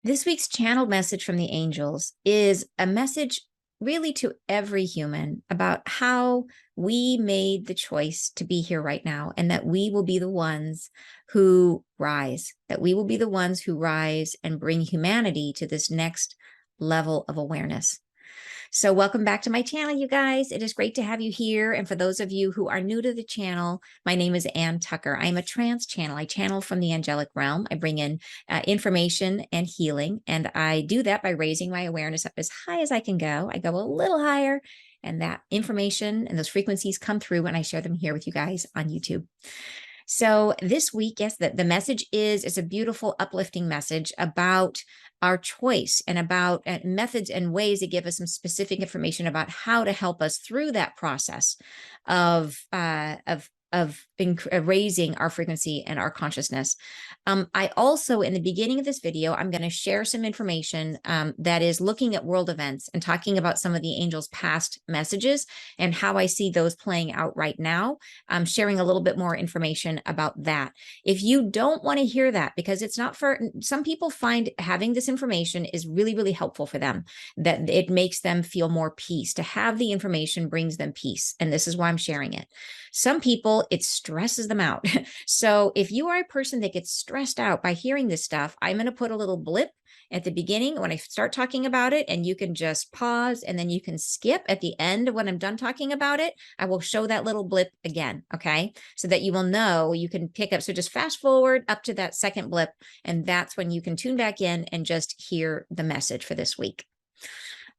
This week's channeled message from the angels is a message really to every human about how we made the choice to be here right now, and that we will be the ones who rise, that we will be the ones who rise and bring humanity to this next level of awareness. So welcome back to my channel, you guys. It is great to have you here. And for those of you who are new to the channel, my name is Ann Tucker. I am a trance channel. I channel from the angelic realm. I bring in information and healing. And I do that by raising my awareness up as high as I can go. I go a little higher, and that information and those frequencies come through when I share them here with you guys on YouTube. So this week, yes, the message is it's a beautiful, uplifting message about our choice and about methods and ways that give us some specific information about how to help us through that process of raising our frequency and our consciousness. I also, in the beginning of this video, I'm going to share some information that is looking at world events and talking about some of the angels' past messages and how I see those playing out right now. I'm sharing a little bit more information about that. If you don't want to hear that, because it's not for some people, find having this information is really, really helpful for them, that it makes them feel more peace. To have the information brings them peace. And this is why I'm sharing it. Some people, it stresses them out. So if you are a person that gets stressed out by hearing this stuff, I'm going to put a little blip at the beginning when I start talking about it, and you can just pause and then you can skip at the end when I'm done talking about it. I will show that little blip again, okay? So that you will know you can pick up. So just fast forward up to that second blip, and that's when you can tune back in and just hear the message for this week.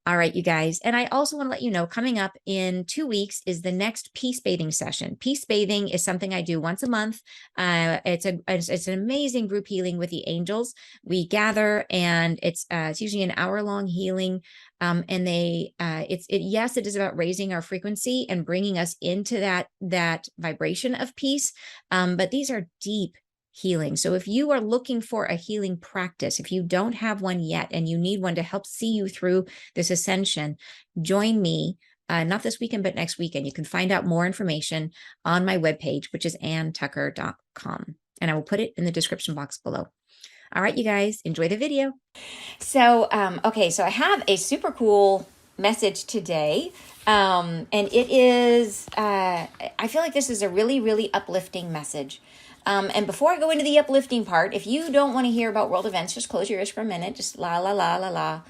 All right, you guys. And I also want to let you know, coming up in 2 weeks is the next peace bathing session. Peace bathing is something I do once a month. It's an amazing group healing with the angels. We gather, and it's usually an hour-long healing. And yes, it is about raising our frequency and bringing us into that vibration of peace. But these are deep healing. So if you are looking for a healing practice, if you don't have one yet and you need one to help see you through this ascension, join me, not this weekend, but next weekend. You can find out more information on my webpage, which is anntucker.com. And I will put it in the description box below. All right, you guys, enjoy the video. So, okay, so I have a super cool message today. And it is, I feel like this is a really, really uplifting message. And before I go into the uplifting part, if you don't want to hear about world events, just close your ears for a minute. Just la, la, la, la,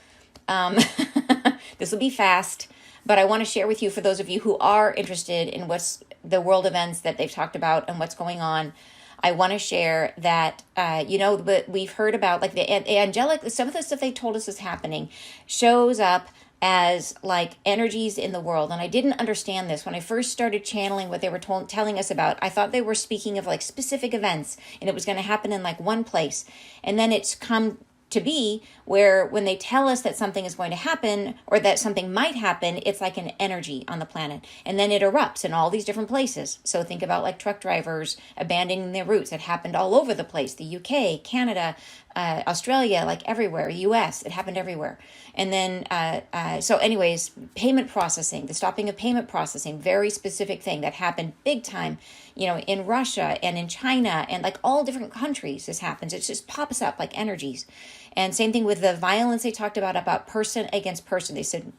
la. This will be fast, but I want to share with you, for those of you who are interested in what's the world events that they've talked about and what's going on, I want to share that, but we've heard about, like, the angelic, some of the stuff they told us is happening shows up as like energies in the world. And I didn't understand this when I first started channeling what they were telling us about. I thought they were speaking of like specific events, and it was going to happen in like one place. And then it's come to be where when they tell us that something is going to happen or that something might happen, it's like an energy on the planet, and then it erupts in all these different places. So think about like truck drivers abandoning their routes. It happened all over the place. The UK, Canada, Australia, like everywhere, US, it happened everywhere. And then, so anyways, payment processing, the stopping of payment processing, very specific thing that happened big time, in Russia and in China and like all different countries. This happens. It just pops up like energies. And same thing with the violence they talked about person against person. They said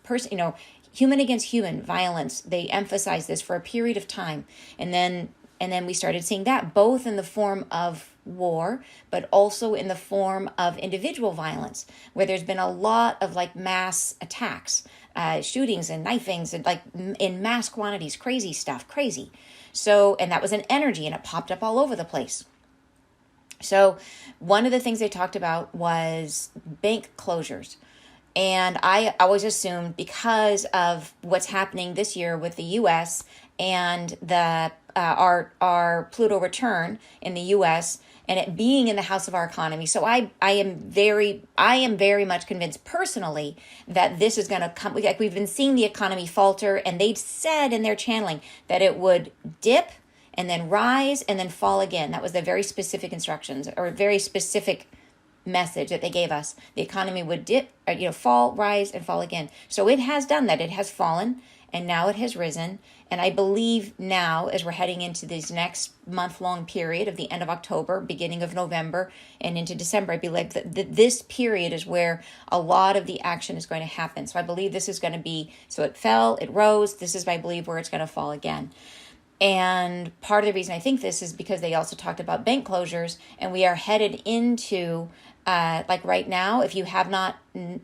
human against human violence. They emphasized this for a period of time. And then we started seeing that both in the form of war, but also in the form of individual violence, where there's been a lot of like mass attacks, shootings and knifings, and like in mass quantities, crazy stuff, crazy. So, and that was an energy, and it popped up all over the place. So one of the things they talked about was bank closures. And I always assumed, because of what's happening this year with the U.S. and the our Pluto return in the U.S. and it being in the house of our economy. So I am very much convinced personally that this is going to come. Like, we've been seeing the economy falter, and they said in their channeling that it would dip and then rise and then fall again. That was the very specific instructions, or very specific message that they gave us. The economy would dip, fall, rise, and fall again. So it has done that. It has fallen, and now it has risen. And I believe now, as we're heading into this next month-long period of the end of October, beginning of November, and into December, I believe that this period is where a lot of the action is going to happen. So I believe this is going to be, so it fell, it rose. This is, I believe, where it's going to fall again. And part of the reason I think this is because they also talked about bank closures, and we are headed into, like right now, if you have not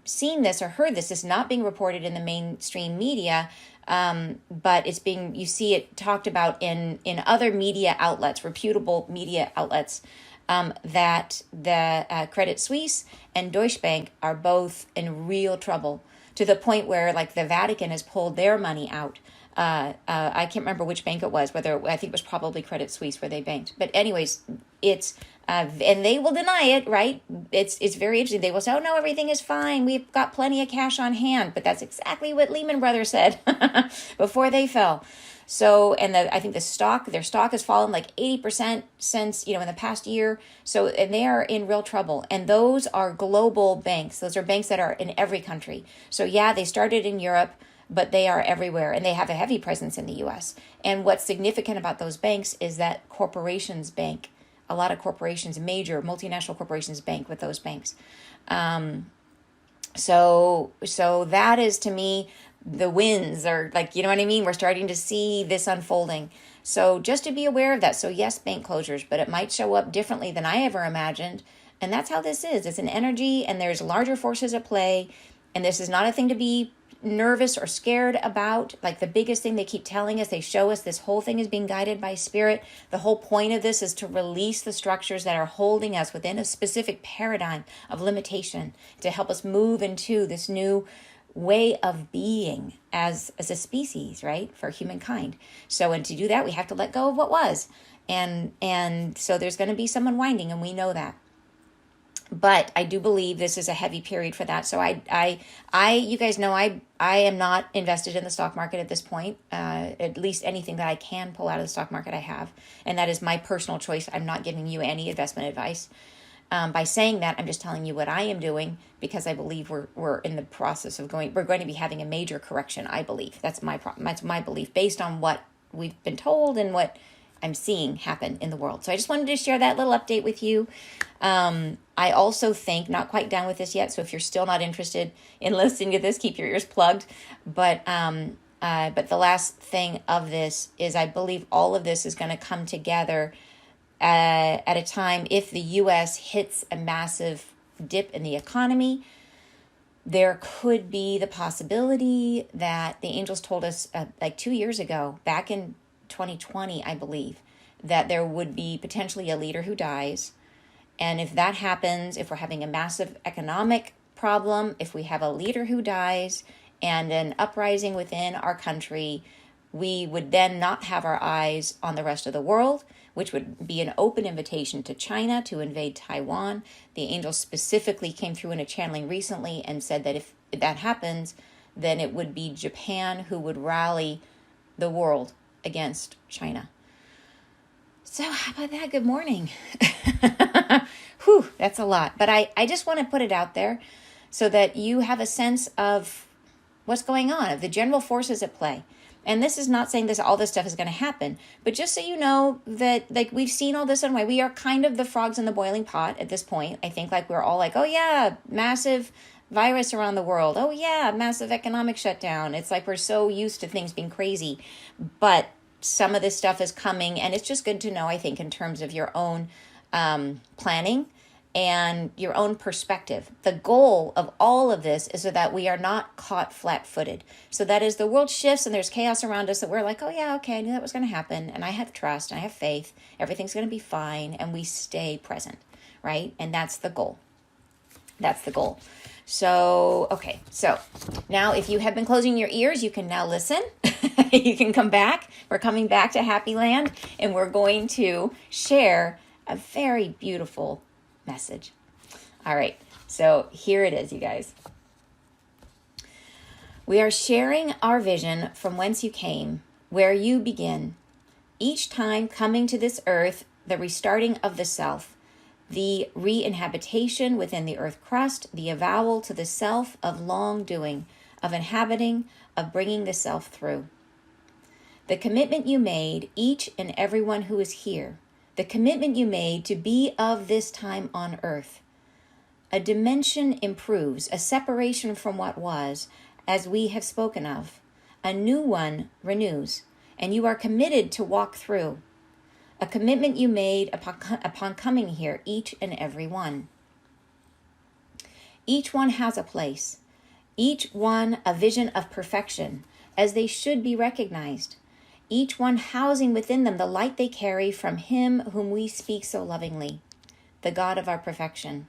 seen this or heard this, it's not being reported in the mainstream media, but it's being, you see it talked about in other media outlets, reputable media outlets, that the Credit Suisse and Deutsche Bank are both in real trouble, to the point where like the Vatican has pulled their money out. I can't remember which bank it was, whether, I think it was probably Credit Suisse where they banked. But anyways, it's, and they will deny it, right? It's very interesting. They will say, oh no, everything is fine. We've got plenty of cash on hand. But that's exactly what Lehman Brothers said before they fell. So, and I think their stock has fallen like 80% since, in the past year. So, and they are in real trouble. And those are global banks. Those are banks that are in every country. So yeah, they started in Europe, but they are everywhere, and they have a heavy presence in the U.S. And what's significant about those banks is that corporations bank. A lot of corporations, major multinational corporations bank with those banks. So that is, to me, the wins are like, you know what I mean? We're starting to see this unfolding. So just to be aware of that. So yes, bank closures, but it might show up differently than I ever imagined. And that's how this is. It's an energy, and there's larger forces at play. And this is not a thing to be nervous or scared about. Like the biggest thing they keep telling us, they show us this whole thing is being guided by spirit. The whole point of this is to release the structures that are holding us within a specific paradigm of limitation, to help us move into this new way of being as a species, right, for humankind. So, and to do that, we have to let go of what was. And so there's going to be some unwinding, and we know that. But I do believe this is a heavy period for that. So you guys know, I am not invested in the stock market at this point. At least anything that I can pull out of the stock market, I have. And that is my personal choice. I'm not giving you any investment advice. By saying that, I'm just telling you what I am doing, because I believe we're in the process of we're going to be having a major correction, I believe. That's my belief based on what we've been told and what I'm seeing happen in the world. So I just wanted to share that little update with you. I also think, not quite done with this yet, so if you're still not interested in listening to this, keep your ears plugged. But the last thing of this is, I believe all of this is going to come together at a time, if the U.S. hits a massive dip in the economy, there could be the possibility that the angels told us like 2 years ago, back in 2020, I believe, that there would be potentially a leader who dies. And if that happens, if we're having a massive economic problem, if we have a leader who dies and an uprising within our country, we would then not have our eyes on the rest of the world, which would be an open invitation to China to invade Taiwan. The angels specifically came through in a channeling recently and said that if that happens, then it would be Japan who would rally the world against China. So how about that? Good morning. Whew, that's a lot. But I just want to put it out there so that you have a sense of what's going on, of the general forces at play. And this is not saying all this stuff is going to happen, but just so you know that, like, we've seen all this in a way. We are kind of the frogs in the boiling pot at this point. I think, like, we're all like, oh yeah, massive virus around the world. Oh yeah, massive economic shutdown. It's like we're so used to things being crazy, but some of this stuff is coming, and it's just good to know, I think, in terms of your own planning and your own perspective. The goal of all of this is so that we are not caught flat-footed. So that as the world shifts and there's chaos around us, that we're like, oh yeah, okay, I knew that was going to happen, and I have trust, and I have faith, everything's going to be fine, and we stay present, right? And that's the goal. That's the goal. So, okay, so now if you have been closing your ears, you can now listen. You can come back. We're coming back to Happy Land, and we're going to share a very beautiful message. All right, so here it is, you guys. We are sharing our vision from whence you came, where you begin. Each time coming to this earth, the restarting of the self, the re-inhabitation within the earth crust, the avowal to the self of long doing, of inhabiting, of bringing the self through. The commitment you made, each and everyone who is here, the commitment you made to be of this time on earth. A dimension improves, a separation from what was, as we have spoken of. A new one renews, and you are committed to walk through. A commitment you made upon coming here, each and every one. Each one has a place, each one a vision of perfection, as they should be recognized. Each one housing within them the light they carry from Him whom we speak so lovingly, the God of our perfection.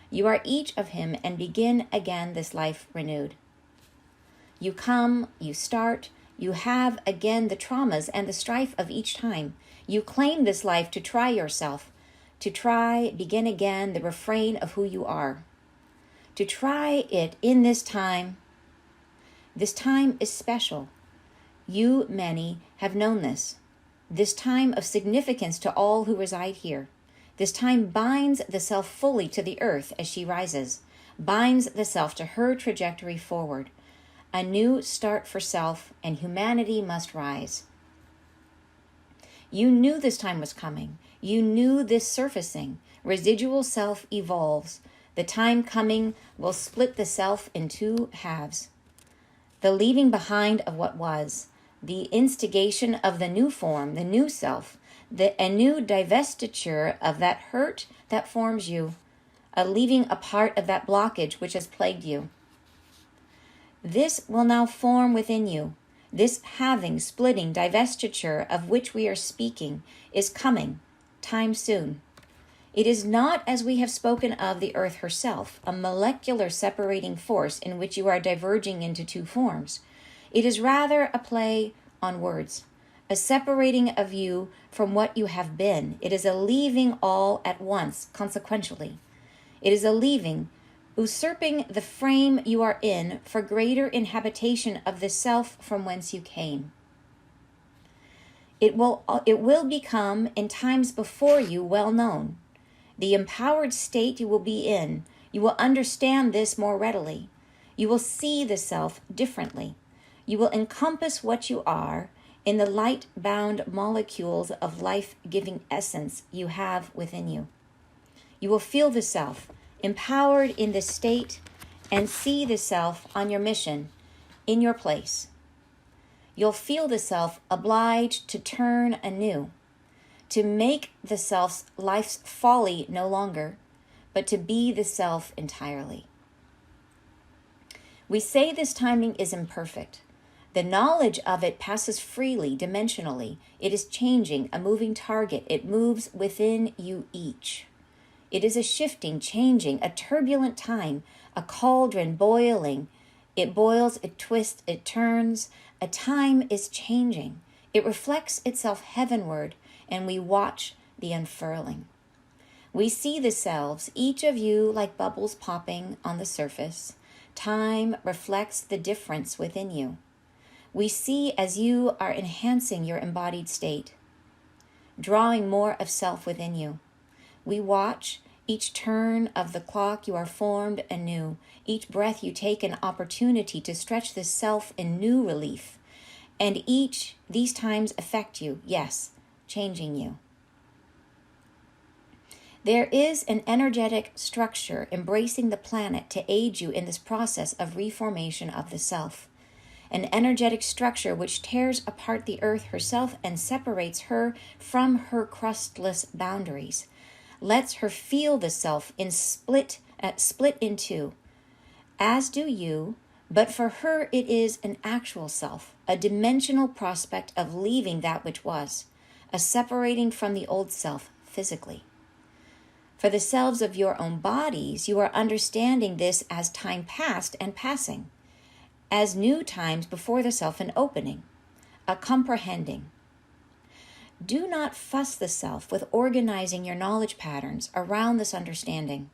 You are each of Him and begin again this life renewed. You come, you start, you have again the traumas and the strife of each time. You claim this life to try yourself, to try, begin again the refrain of who you are. To try it in this time. This time is special. You, many, have known this. This time of significance to all who reside here. This time binds the self fully to the earth as she rises, binds the self to her trajectory forward. A new start for self, and humanity must rise. You knew this time was coming. You knew this surfacing. Residual self evolves. The time coming will split the self in two halves. The leaving behind of what was, the instigation of the new form, the new self, a new divestiture of that hurt that forms you, a leaving a part of that blockage which has plagued you. This will now form within you. This having, splitting, divestiture of which we are speaking is coming, time soon. It is not, as we have spoken of, the earth herself, a molecular separating force in which you are diverging into two forms. It is rather a play on words, a separating of you from what you have been. It is a leaving all at once, consequentially. It is a leaving, usurping the frame you are in for greater inhabitation of the self from whence you came. It will become, in times before you, well known. The empowered state you will be in, you will understand this more readily. You will see the self differently. You will encompass what you are in the light-bound molecules of life-giving essence you have within you. You will feel the self, empowered in this state, and see the self on your mission, in your place. You'll feel the self obliged to turn anew, to make the self's life's folly no longer, but to be the self entirely. We say this timing is imperfect. The knowledge of it passes freely, dimensionally. It is changing, a moving target. It moves within you each. It is a shifting, changing, a turbulent time, a cauldron boiling. It boils, it twists, it turns. A time is changing. It reflects itself heavenward, and we watch the unfurling. We see the selves, each of you like bubbles popping on the surface. Time reflects the difference within you. We see as you are enhancing your embodied state, drawing more of self within you. We watch each turn of the clock you are formed anew, each breath you take an opportunity to stretch the self in new relief. And these times affect you, yes, changing you. There is an energetic structure embracing the planet to aid you in this process of reformation of the self. An energetic structure which tears apart the earth herself and separates her from her crustless boundaries, lets her feel the self in split in two, as do you, but for her it is an actual self, a dimensional prospect of leaving that which was, a separating from the old self physically. For the selves of your own bodies, you are understanding this as time past and passing, as new times before the self an opening, a comprehending. Do not fuss the self with organizing your knowledge patterns around this understanding.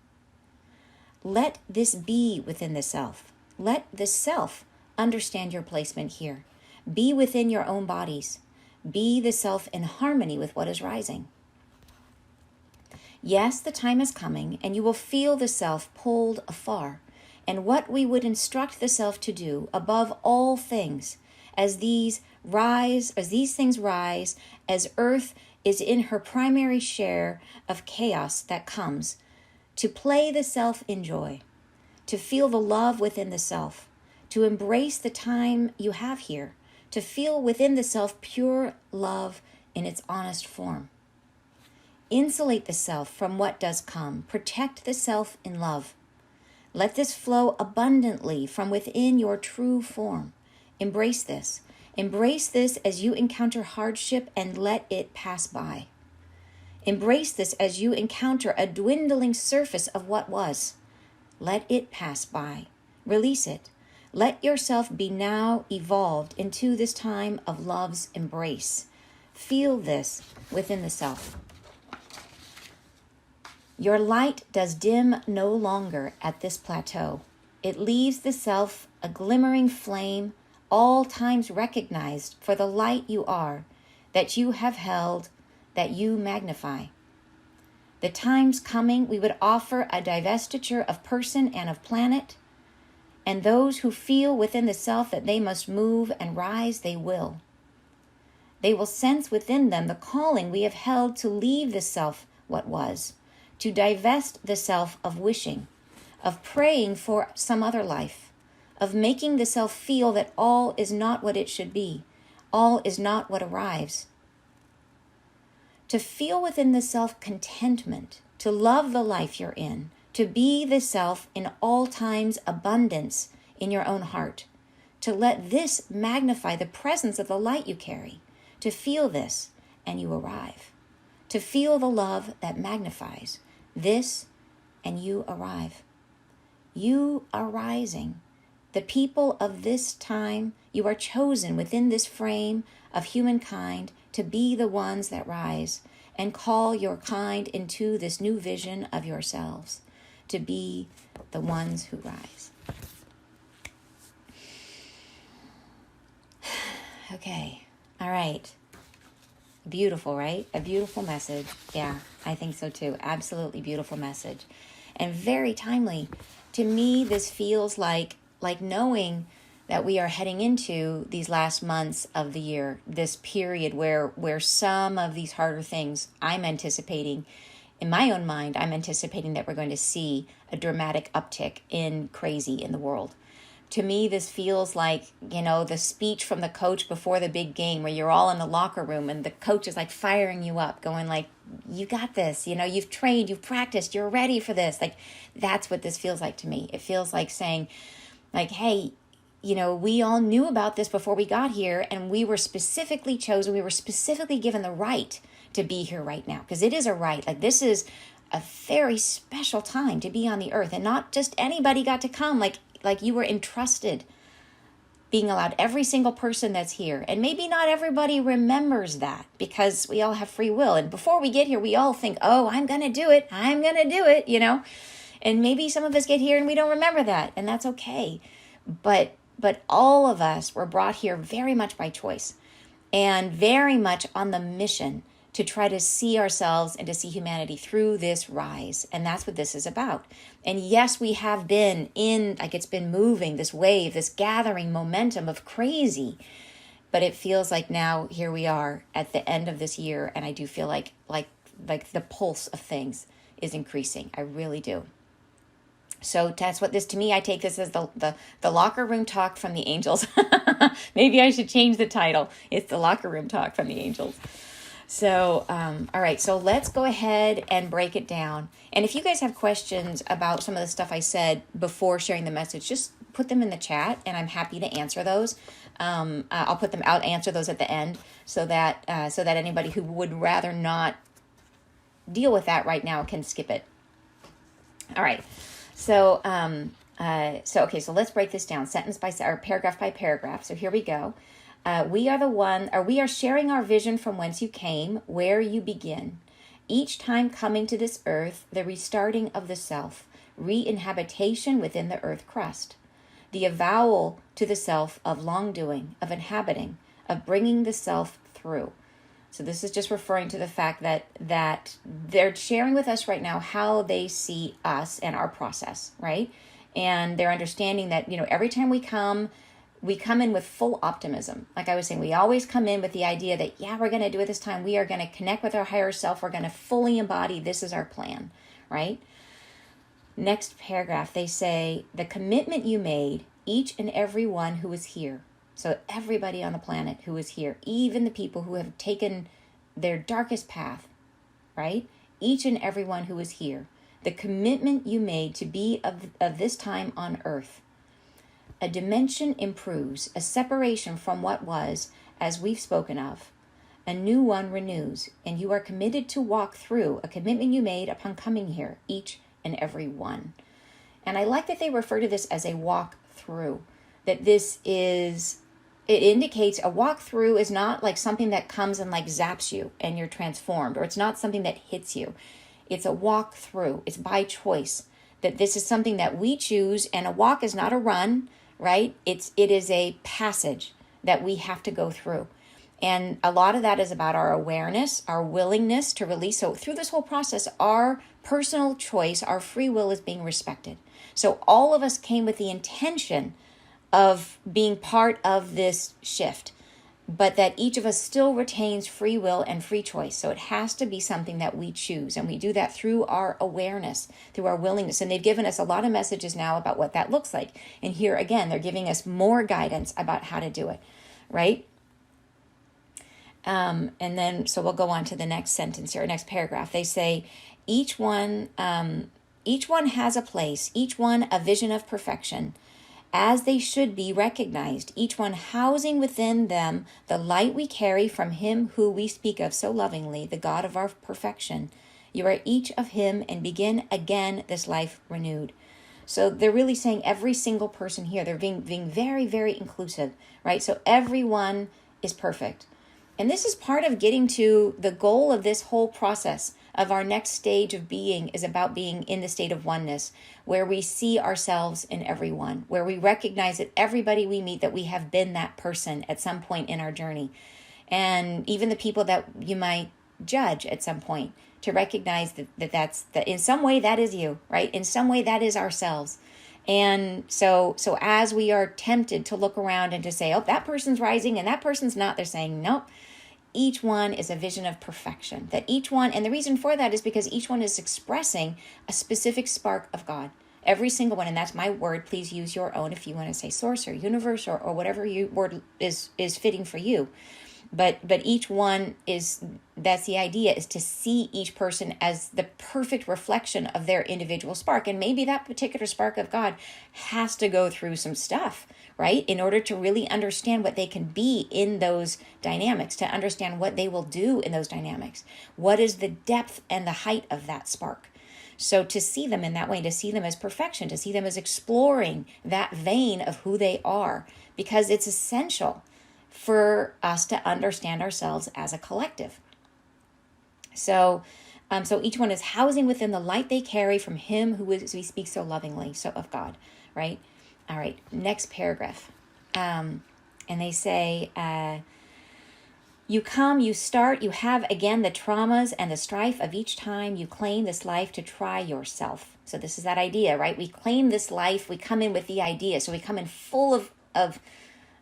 Let this be within the self. Let the self understand your placement here. Be within your own bodies. Be the self in harmony with what is rising. Yes, the time is coming, and you will feel the self pulled afar, and what we would instruct the self to do above all things as these things rise, as Earth is in her primary share of chaos that comes, to play the self in joy, to feel the love within the self, to embrace the time you have here, to feel within the self pure love in its honest form. Insulate the self from what does come. Protect the self in love. Let this flow abundantly from within your true form. Embrace this. Embrace this as you encounter hardship and let it pass by. Embrace this as you encounter a dwindling surface of what was. Let it pass by. Release it. Let yourself be now evolved into this time of love's embrace. Feel this within the self. Your light does dim no longer at this plateau. It leaves the self a glimmering flame, all times recognized for the light you are, that you have held, that you magnify. The times coming we would offer a divestiture of person and of planet, and those who feel within the self that they must move and rise, they will. They will sense within them the calling we have held to leave the self what was, to divest the self of wishing, of praying for some other life, of making the self feel that all is not what it should be, all is not what arrives. To feel within the self contentment, to love the life you're in, to be the self in all times abundance in your own heart, to let this magnify the presence of the light you carry, to feel this and you arrive, to feel the love that magnifies this and you arrive. You are rising. The people of this time, you are chosen within this frame of humankind to be the ones that rise and call your kind into this new vision of yourselves, to be the ones who rise. Okay, all right. Beautiful, right? A beautiful message. Yeah, I think so too. Absolutely beautiful message. And very timely. To me, this feels like knowing that we are heading into these last months of the year, this period where some of these harder things I'm anticipating, in my own mind, I'm anticipating that we're going to see a dramatic uptick in crazy in the world. To me, this feels like, the speech from the coach before the big game where you're all in the locker room and the coach is like firing you up, going like, you got this, you've trained, you've practiced, you're ready for this. Like, that's what this feels like to me. It feels like saying, like, hey, we all knew about this before we got here, and we were specifically chosen. We were specifically given the right to be here right now, because it is a right. Like, this is a very special time to be on the earth, and not just anybody got to come. Like you were entrusted, being allowed, every single person that's here. And maybe not everybody remembers that, because we all have free will. And before we get here, we all think, oh, I'm going to do it. And maybe some of us get here and we don't remember that. And that's okay. But all of us were brought here very much by choice and very much on the mission to try to see ourselves and to see humanity through this rise. And that's what this is about. And yes, we have been it's been moving, this wave, this gathering momentum of crazy. But it feels like now here we are at the end of this year. And I do feel like the pulse of things is increasing. I really do. So that's what to me, I take this as the locker room talk from the angels. Maybe I should change the title. It's the locker room talk from the angels. So, all right, so let's go ahead and break it down. And if you guys have questions about some of the stuff I said before sharing the message, just put them in the chat and I'm happy to answer those. I'll answer those at the end so that anybody who would rather not deal with that right now can skip it. All right. So let's break this down paragraph by paragraph. So here we go. We are sharing our vision from whence you came, where you begin. Each time coming to this earth, the restarting of the self, re-inhabitation within the earth crust, the avowal to the self of long-doing, of inhabiting, of bringing the self through. So this is just referring to the fact that they're sharing with us right now how they see us and our process, right? And they're understanding that, every time we come in with full optimism. Like I was saying, we always come in with the idea that, yeah, we're going to do it this time. We are going to connect with our higher self. We're going to fully embody. This is our plan, right? Next paragraph, they say, the commitment you made, each and every one who is here. So everybody on the planet who is here, even the people who have taken their darkest path, right? Each and every one who is here. The commitment you made to be of this time on earth. A dimension improves, a separation from what was, as we've spoken of. A new one renews, and you are committed to walk through a commitment you made upon coming here, each and every one. And I like that they refer to this as a walk through, that it indicates a walk through is not like something that comes and like zaps you and you're transformed, or it's not something that hits you. It's a walk through. It's by choice, that this is something that we choose, and a walk is not a run, right? It is a passage that we have to go through. And a lot of that is about our awareness, our willingness to release. So through this whole process, our personal choice, our free will is being respected. So all of us came with the intention of being part of this shift, but that each of us still retains free will and free choice. So it has to be something that we choose. And we do that through our awareness, through our willingness. And they've given us a lot of messages now about what that looks like. And here again, they're giving us more guidance about how to do it, right? And then, so we'll go on to the next sentence or next paragraph. They say, each one has a place, each one a vision of perfection, as they should be recognized, each one housing within them the light we carry from him who we speak of so lovingly, the God of our perfection. You are each of him, and begin again this life renewed. So they're really saying every single person here, they're being very, very inclusive, right? So everyone is perfect. And this is part of getting to the goal of this whole process of our next stage of being, is about being in the state of oneness, where we see ourselves in everyone, where we recognize that everybody we meet, that we have been that person at some point in our journey. And even the people that you might judge at some point, to recognize that in some way that is you, right? In some way that is ourselves. And so as we are tempted to look around and to say, oh, that person's rising and that person's not, they're saying, nope. Each one is a vision of perfection, that each one, and the reason for that is because each one is expressing a specific spark of God. Every single one, and that's my word. Please use your own if you want to say source or universe or whatever word is fitting for you. But each one that's the idea, is to see each person as the perfect reflection of their individual spark. And maybe that particular spark of God has to go through some stuff, right? In order to really understand what they can be in those dynamics, to understand what they will do in those dynamics. What is the depth and the height of that spark? So to see them in that way, to see them as perfection, to see them as exploring that vein of who they are, because it's essential for us to understand ourselves as a collective. So each one is housing within the light they carry from him who we speak so lovingly, so of God, right? All right, next paragraph. And they say, you come, you start, you have again the traumas and the strife of each time you claim this life to try yourself. So this is that idea, right? We claim this life, we come in with the idea. So we come in full of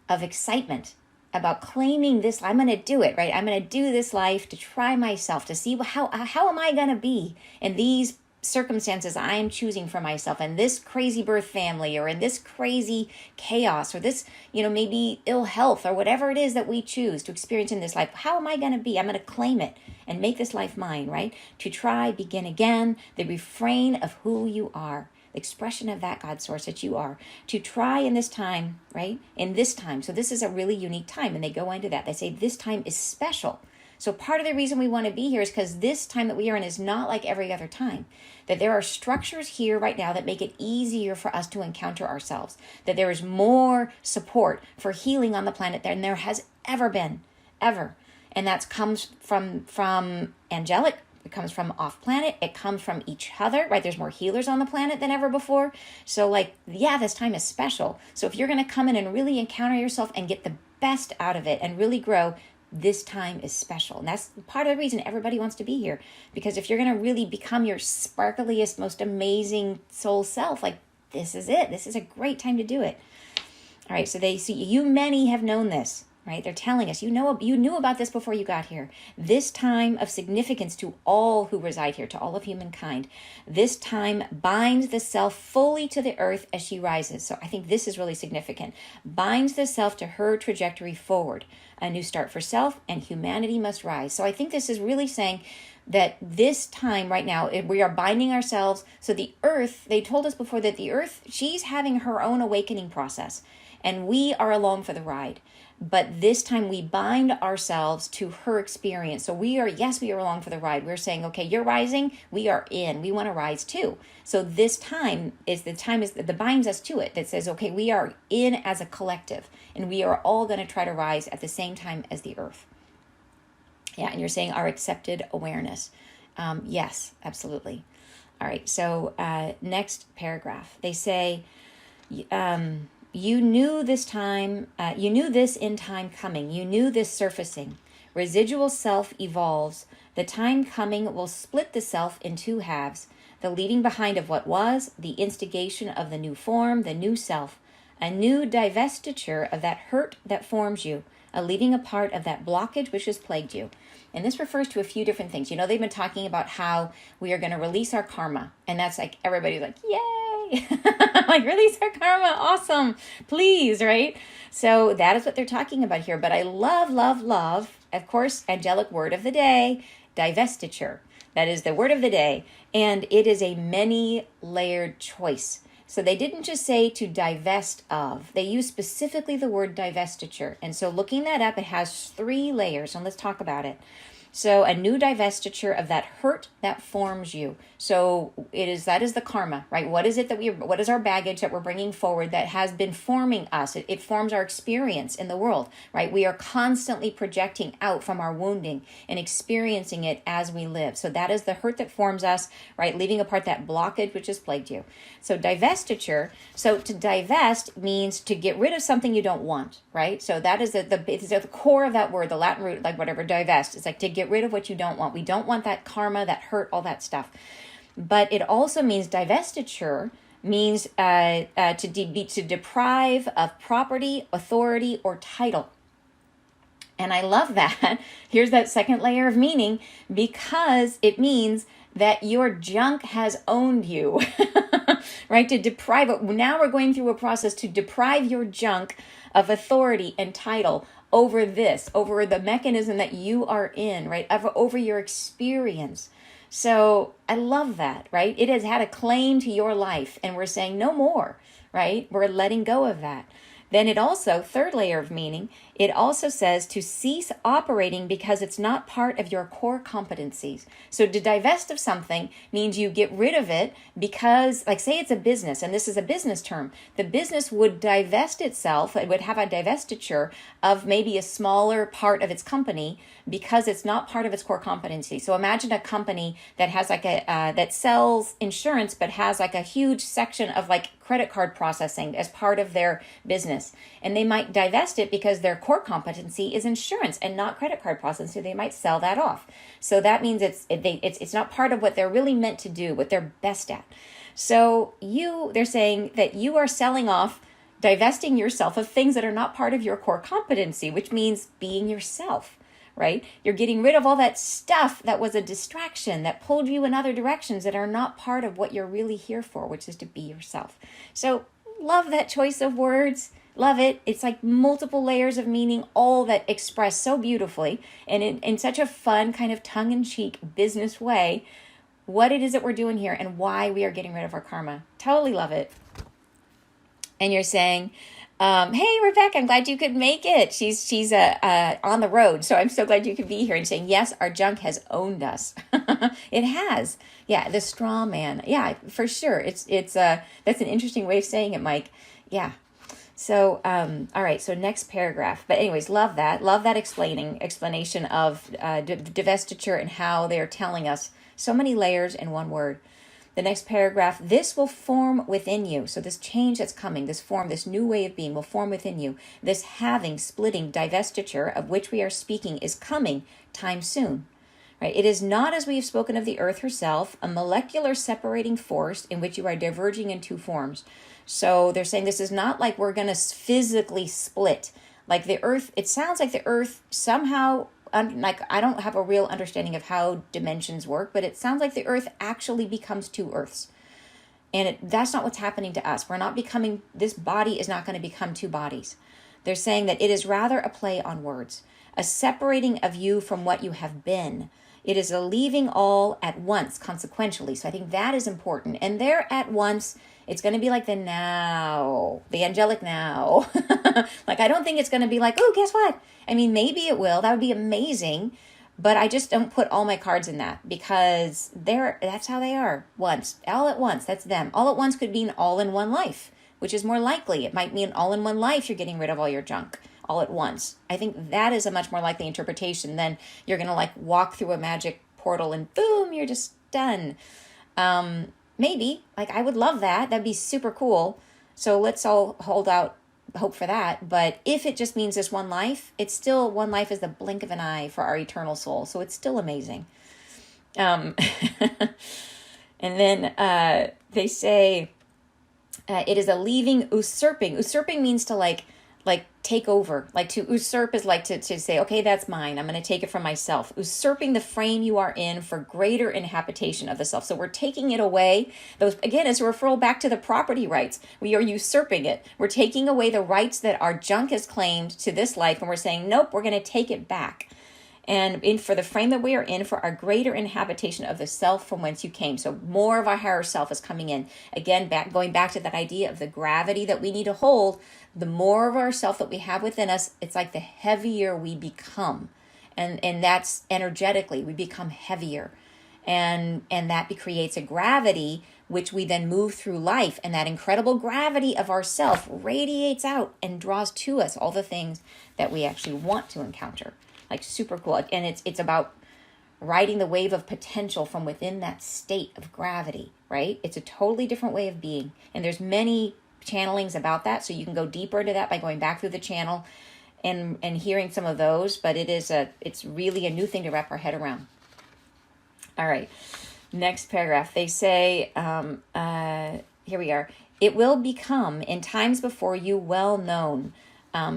excitement about claiming this. I'm going to do it, right? I'm going to do this life to try myself, to see how am I going to be in these circumstances I am choosing for myself, and this crazy birth family, or in this crazy chaos, or this, maybe ill health, or whatever it is that we choose to experience in this life. How am I going to be? I'm going to claim it and make this life mine, right? To try, begin again, the refrain of who you are. Expression of that God source that you are, to try in this time, right? In this time. So this is a really unique time. And they go into that. They say this time is special. So part of the reason we want to be here is because this time that we are in is not like every other time. That there are structures here right now that make it easier for us to encounter ourselves. That there is more support for healing on the planet than there has ever been, ever. And that comes from angelic. It comes from off planet. It comes from each other, right? There's more healers on the planet than ever before. So this time is special. So if you're going to come in and really encounter yourself and get the best out of it and really grow, this time is special. And that's part of the reason everybody wants to be here. Because if you're going to really become your sparkliest, most amazing soul self, this is it. This is a great time to do it. All right, so they see you many have known this, right? They're telling us, you knew about this before you got here. This time of significance to all who reside here, to all of humankind. This time binds the self fully to the earth as she rises. So I think this is really significant. Binds the self to her trajectory forward. A new start for self, and humanity must rise. So I think this is really saying that this time right now, we are binding ourselves. So the earth, they told us before that the earth, she's having her own awakening process, and we are along for the ride. But this time we bind ourselves to her experience. So we are along for the ride. We're saying, okay, you're rising, we are in. We want to rise too. So this time is that binds us to it. That says, okay, we are in as a collective, and we are all going to try to rise at the same time as the earth. Yeah, and you're saying our accepted awareness. Yes, absolutely. All right, so next paragraph. They say, you knew this in time coming. You knew this surfacing. Residual self evolves. The time coming will split the self in two halves. The leaving behind of what was, the instigation of the new form, the new self. A new divestiture of that hurt that forms you. A leaving apart of that blockage which has plagued you. And this refers to a few different things. You know, they've been talking about how we are going to release our karma. And that's like, everybody's like, yay! Like, release our karma. Awesome. Please, right? So that is what they're talking about here. But I love, of course, angelic word of the day, divestiture. That is the word of the day. And it is a many-layered choice. So they didn't just say to divest of. They used specifically the word divestiture. And so looking that up, it has 3 layers. And let's talk about it. So a new divestiture of that hurt that forms you. So that is the karma, right? What is it what is our baggage that we're bringing forward that has been forming us? It forms our experience in the world, right? We are constantly projecting out from our wounding and experiencing it as we live. So that is the hurt that forms us, right? Leaving apart that blockage which has plagued you. So divestiture. So to divest means to get rid of something you don't want, right? So that is the core of that word, the Latin root, like whatever, divest. It's like to get rid of what you don't want. We don't want that karma, that hurt, all that stuff. But it also means divestiture means to deprive of property, authority, or title. And I love that. Here's that second layer of meaning, because it means that your junk has owned you, right? To deprive it. Now we're going through a process to deprive your junk of authority and title over the mechanism that you are in, right? Over your experience. So I love that, right? It has had a claim to your life, and we're saying no more, right? We're letting go of that. Then it also, third layer of meaning, it also says to cease operating because it's not part of your core competencies. So to divest of something means you get rid of it because, like, say it's a business, and this is a business term. The business would divest itself, it would have a divestiture of maybe a smaller part of its company because it's not part of its core competency. So imagine a company that has like that sells insurance but has like a huge section of like credit card processing as part of their business. And they might divest it because their core competency is insurance and not credit card processing. So they might sell that off. So that means it's not part of what they're really meant to do, what they're best at. So they're saying that you are selling off, divesting yourself of things that are not part of your core competency, which means being yourself, right? You're getting rid of all that stuff that was a distraction that pulled you in other directions that are not part of what you're really here for, which is to be yourself. So love that choice of words. Love it. It's like multiple layers of meaning, all that expressed so beautifully and in such a fun kind of tongue-in-cheek business way, what it is that we're doing here and why we are getting rid of our karma. Totally love it. And you're saying, hey, Rebecca, I'm glad you could make it. She's on the road, so I'm so glad you could be here. And saying, yes, our junk has owned us. It has. Yeah, the straw man. Yeah, for sure. It's that's an interesting way of saying it, Mike. Yeah. So, all right. So next paragraph. But anyways, love that. Love that explanation of divestiture and how they're telling us so many layers in one word. The next paragraph, this will form within you. So this change that's coming, this form, this new way of being will form within you. This having, splitting, divestiture of which we are speaking is coming time soon. right? It is not, as we have spoken of the earth herself, a molecular separating force in which you are diverging in two forms. So they're saying this is not like we're going to physically split. Like the earth, it sounds like the earth somehow, like I don't have a real understanding of how dimensions work, but it sounds like the earth actually becomes two earths. And that's not what's happening to us. We're not becoming, this body is not going to become two bodies. They're saying that it is rather a play on words, a separating of you from what you have been. It is a leaving all at once, consequentially. So I think that is important. And there at once, it's going to be like the now, the angelic now. Like, I don't think it's going to be like, oh, guess what? I mean, maybe it will. That would be amazing. But I just don't put all my cards in that because that's how they are. Once, all at once, that's them. All at once could mean all in one life, which is more likely. It might mean all in one life you're getting rid of all your junk all at once. I think that is a much more likely interpretation than you're going to like walk through a magic portal and boom, you're just done. Maybe, like I would love that. That'd be super cool. So let's all hold out hope for that. But if it just means this one life, it's still one life is the blink of an eye for our eternal soul. So it's still amazing. And then they say it is a leaving usurping. Usurping means to like take over. Like to usurp is like to say, okay, that's mine. I'm going to take it from myself. Usurping the frame you are in for greater inhabitation of the self. So we're taking it away. Those, again, it's a referral back to the property rights. We are usurping it. We're taking away the rights that our junk has claimed to this life. And we're saying, nope, we're going to take it back. And for the frame that we are in, for our greater inhabitation of the self from whence you came. So more of our higher self is coming in. Again, going back to that idea of the gravity that we need to hold, the more of our self that we have within us, it's like the heavier we become. And that's energetically, we become heavier. And that creates a gravity which we then move through life. And that incredible gravity of our self radiates out and draws to us all the things that we actually want to encounter. Like super cool. And it's about riding the wave of potential from within that state of gravity, right? It's a totally different way of being. And there's many channelings about that. So you can go deeper into that by going back through the channel and hearing some of those. But it's really a new thing to wrap our head around. All right. Next paragraph. They say, here we are. It will become in times before you well known.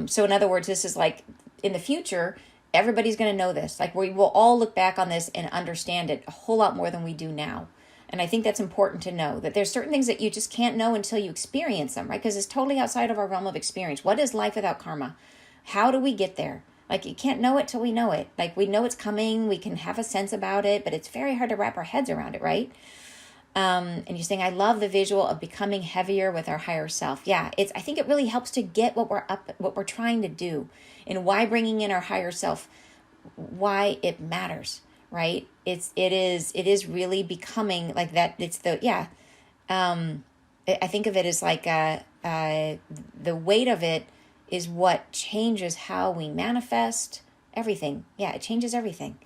So in other words, this is like in the future, everybody's going to know this. Like we will all look back on this and understand it a whole lot more than we do now. And I think that's important to know, that there's certain things that you just can't know until you experience them, right? Because it's totally outside of our realm of experience. What is life without karma? How do we get there? Like you can't know it till we know it. Like we know it's coming, we can have a sense about it, but it's very hard to wrap our heads around it, right? And you're saying, I love the visual of becoming heavier with our higher self. Yeah, I think it really helps to get what we're trying to do, and why bringing in our higher self, why it matters, right? It is really becoming like that. It's I think of it as like the weight of it is what changes how we manifest everything. Yeah, it changes everything.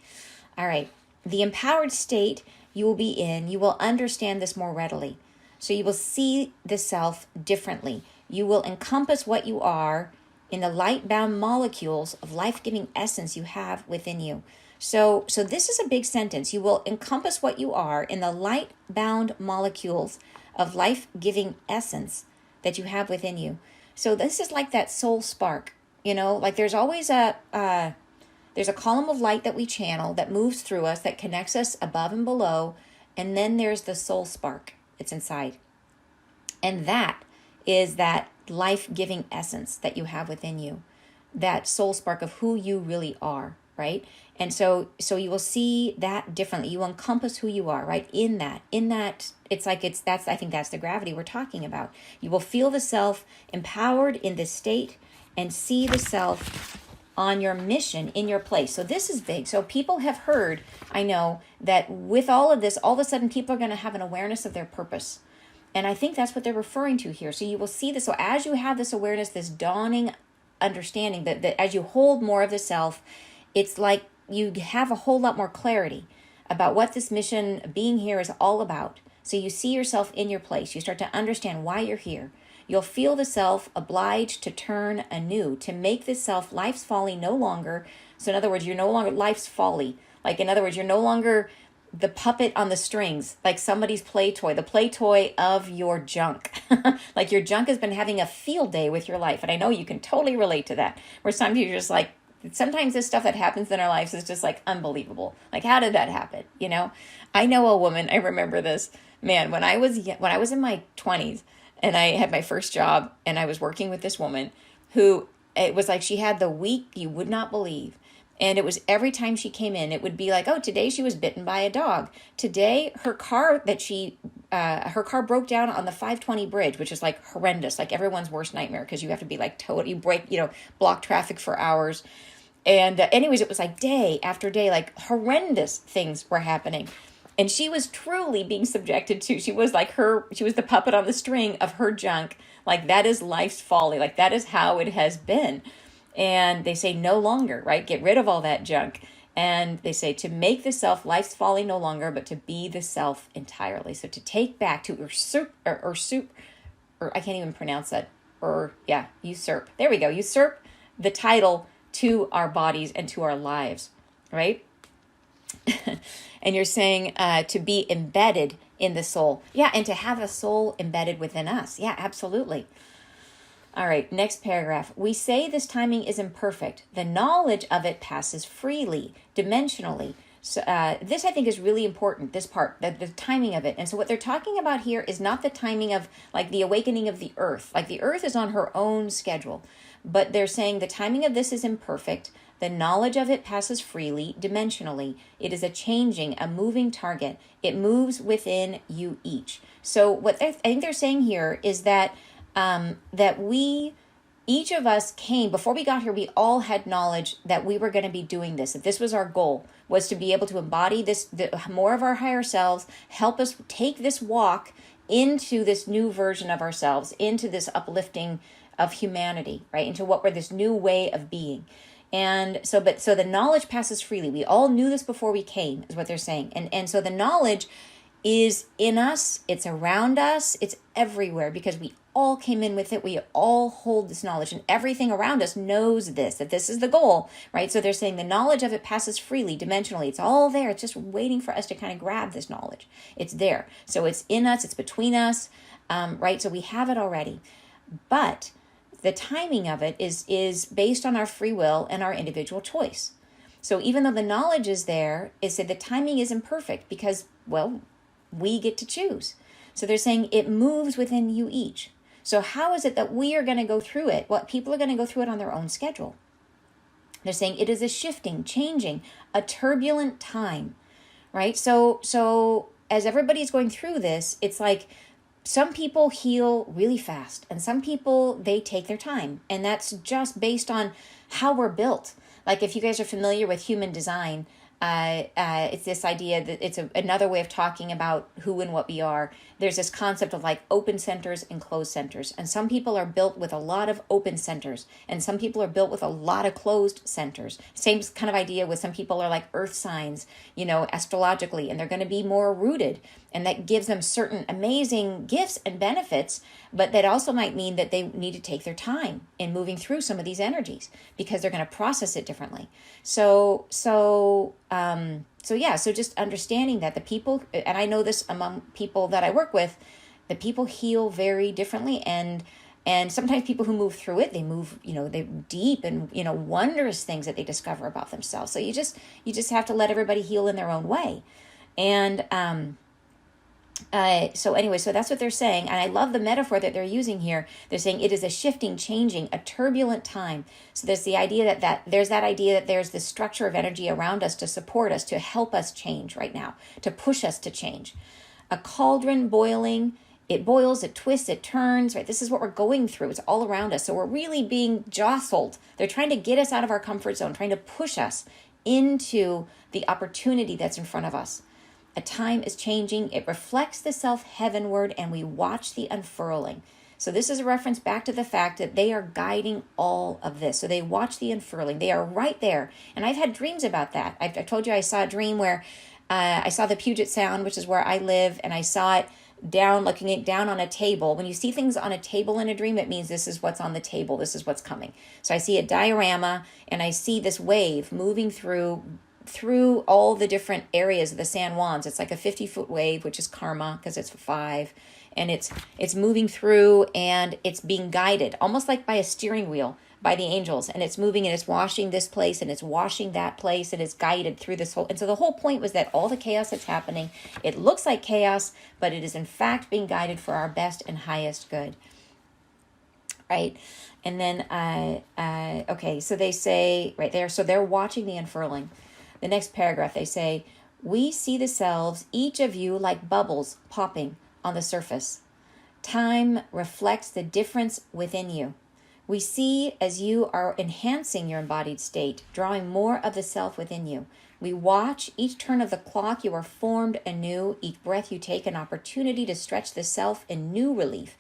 All right. The empowered state you will be in, you will understand this more readily. So you will see the self differently. You will encompass what you are in the light-bound molecules of life-giving essence you have within you. So this is a big sentence. You will encompass what you are in the light-bound molecules of life-giving essence that you have within you. So this is like that soul spark, like there's always there's a column of light that we channel that moves through us, that connects us above and below. And then there's the soul spark that's inside. And that is that life-giving essence that you have within you, that soul spark of who you really are, right? And so you will see that differently. You will encompass who you are, right? In that, I think that's the gravity we're talking about. You will feel the self empowered in this state and see the self on your mission, in your place. So this is big. So people have heard, I know, that with all of this, all of a sudden people are going to have an awareness of their purpose. And I think that's what they're referring to here. So you will see this. So as you have this awareness, this dawning understanding that as you hold more of the self, it's like you have a whole lot more clarity about what this mission being here is all about. So you see yourself in your place. You start to understand why you're here. You'll feel the self obliged to turn anew, to make the self life's folly no longer. So in other words, you're no longer life's folly. Like, in other words, you're no longer the puppet on the strings, like somebody's play toy, the play toy of your junk. Like, your junk has been having a field day with your life. And I know you can totally relate to that, where sometimes you're just like, sometimes this stuff that happens in our lives is just like unbelievable. Like, how did that happen? You know, I know a woman, I remember this, man, when I was in my 20s and I had my first job and I was working with this woman who, it was like she had the week you would not believe. And it was every time she came in, it would be like, oh, today she was bitten by a dog. Today, her car broke down on the 520 bridge, which is like horrendous, like everyone's worst nightmare, because you have to be like you break, block traffic for hours. And anyways, it was like day after day, like horrendous things were happening. And she was truly being subjected to, she was the puppet on the string of her junk. Like, that is life's folly. Like, that is how it has been. And they say no longer, right? Get rid of all that junk. And they say to make the self life's folly no longer, but to be the self entirely. So to take back, to usurp, or I can't even pronounce that. Usurp. There we go. Usurp the title to our bodies and to our lives, right? And you're saying to be embedded in the soul. Yeah, and to have a soul embedded within us. Yeah, absolutely. All right, next paragraph. We say this timing is imperfect. The knowledge of it passes freely, dimensionally. So this, I think, is really important, this part, the timing of it. And so what they're talking about here is not the timing of like the awakening of the earth. Like, the earth is on her own schedule. But they're saying the timing of this is imperfect. The knowledge of it passes freely, dimensionally. It is a changing, a moving target. It moves within you each. So what I think they're saying here is that each of us came, before we got here, we all had knowledge that we were going to be doing this, that this was our goal, was to be able to embody more of our higher selves, help us take this walk into this new version of ourselves, into this uplifting of humanity, right? Into what we're, this new way of being. And so the knowledge passes freely. We all knew this before we came, is what they're saying. And so the knowledge is in us, it's around us, it's everywhere, because we all came in with it. We all hold this knowledge, and everything around us knows this, that this is the goal, right? So they're saying the knowledge of it passes freely, dimensionally. It's all there. It's just waiting for us to kind of grab this knowledge. It's there. So it's in us, it's between us, right? So we have it already. But the timing of it is based on our free will and our individual choice. So even though the knowledge is there, it's that the timing is imperfect because, well, we get to choose. So they're saying it moves within you each. So how is it that we are going to go through it? Well, people are going to go through it on their own schedule. They're saying it is a shifting, changing, a turbulent time, right? So as everybody's going through this, it's like some people heal really fast and some people, they take their time. And that's just based on how we're built. Like, if you guys are familiar with human design, it's this idea that it's another way of talking about who and what we are. There's this concept of like open centers and closed centers. And some people are built with a lot of open centers, and some people are built with a lot of closed centers. Same kind of idea with some people are like earth signs, astrologically, and they're going to be more rooted. And that gives them certain amazing gifts and benefits, but that also might mean that they need to take their time in moving through some of these energies because they're going to process it differently. So just understanding that the people, and I know this among people that I work with, the people heal very differently, and sometimes people who move through it, they move, they deep and, wondrous things that they discover about themselves. So you just have to let everybody heal in their own way. And, so that's what they're saying. And I love the metaphor that they're using here. They're saying it is a shifting, changing, a turbulent time. So there's the idea that there's this structure of energy around us to support us, to help us change right now, to push us to change. A cauldron boiling, it boils, it twists, it turns, right? This is what we're going through. It's all around us. So we're really being jostled. They're trying to get us out of our comfort zone, trying to push us into the opportunity that's in front of us. A time is changing. It reflects the self heavenward, and we watch the unfurling. So this is a reference back to the fact that they are guiding all of this. So they watch the unfurling. They are right there. And I've had dreams about that. I told you I saw a dream where I saw the Puget Sound, which is where I live, and I saw it looking it down on a table. When you see things on a table in a dream, it means this is what's on the table. This is what's coming. So I see a diorama, and I see this wave moving through through all the different areas of the San Juans. It's like a 50-foot wave, which is karma because it's 5. And it's moving through, and it's being guided almost like by a steering wheel by the angels, and it's moving, and it's washing this place, and it's washing that place, and it's guided through this whole. And so the whole point was that all the chaos that's happening, it looks like chaos, but it is in fact being guided for our best and highest good. Right? And then, okay, so they say right there, so they're watching the unfurling. The next paragraph, they say, we see the selves, each of you, like bubbles popping on the surface. Time reflects the difference within you. We see as you are enhancing your embodied state, drawing more of the self within you. We watch each turn of the clock, you are formed anew. Each breath you take, an opportunity to stretch the self in new relief.